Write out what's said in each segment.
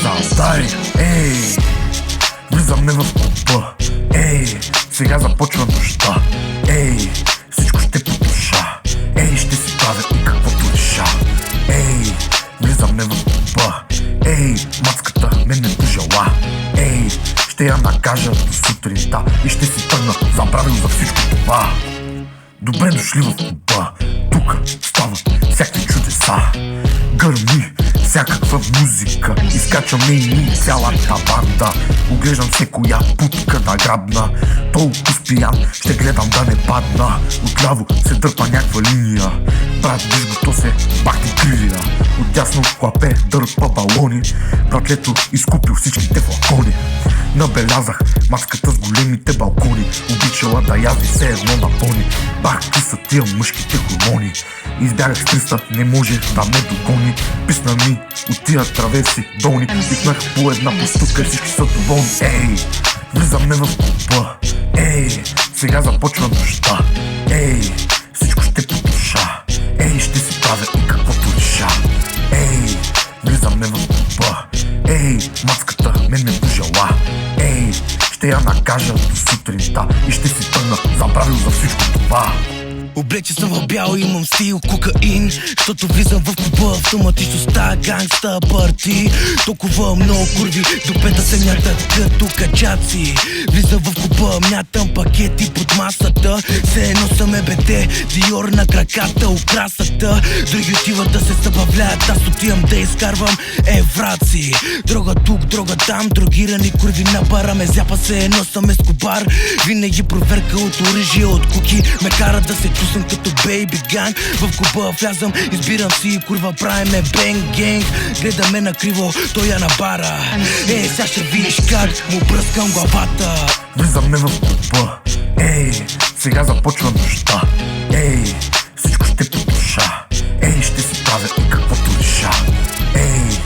задай, ей, влизаме в клуба, ей, сега започва нощта, ей, всичко ще потуша, ей, ще си правя и каквото реша, ей, влизаме в клуба, ей, мацката мен не пожела, ей, ще я накажа до сутринта и ще си тръгна забравил за всичко това. Добре дошли в клуба, тук стават всякакви чудеса, гърми, всякаква музика, изкачаме и ние цялата банда. Оглеждам се коя путка да грабна, толкова спиян ще гледам да не падна. Отляво се дърпа някаква линия, брат виж го, то се бахти крилия. Отдясно хлапе дърпа балони, братлето изкупил всичките флакони. Набелязах маската с големите балкони, обичала да язди все едно на пони. Бах, ти са тия мъжките хормони, избягах с 300, не може да ме догони. Писна ми от тия травеси долни, пикнах по една постука, всички са доволни. Ей, влизаме в клуба, ей, сега започва нощта, ей, всичко ще потуша, ей, ще си правя и каквото реша, ей, влизаме в клуба, ей, мацката мен не пожела, ей, ще я накажа до сутринта и ще си тръгна забравил за всичко това. Облече съм в бяло, имам стил кокаин, защото влизам в клуба, автоматично става гангста парти. Толкова много курви, до пета се мятат като качаци. Влизам в клуба, мятам пакети под масата, все едно съм ЕБТ, Диор на краката, украсата. Други отиват да се забавляват, аз отивам да изкарвам евраци. Дрога тук, дрога там, другирани курви на бара, ме зяпа се едно съм Ескобар. Винаги проверка от оръжие, от куки, ме кара да се чувствам като бейби ганг. В клуба влязам, избирам си курва, правиме бенг генг. Гледаме на криво, той я на бара. Ей, сега ще видиш как му бръскам главата. Влизаме в клуба, ей, сега започва нощта, ей, всичко ще потуша, ей, ще си правя и каквото реша, ей,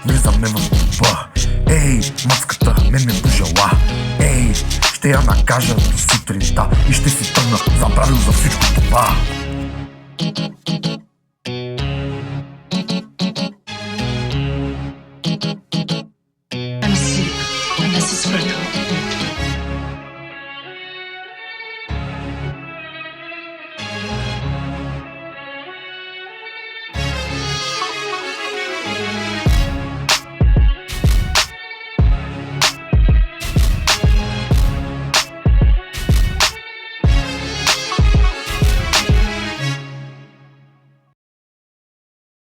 влизаме в клуба, ей, мацката мен не пожела, ей, ще я накажа до сутринта и ще си тръгна забравил за всичко това.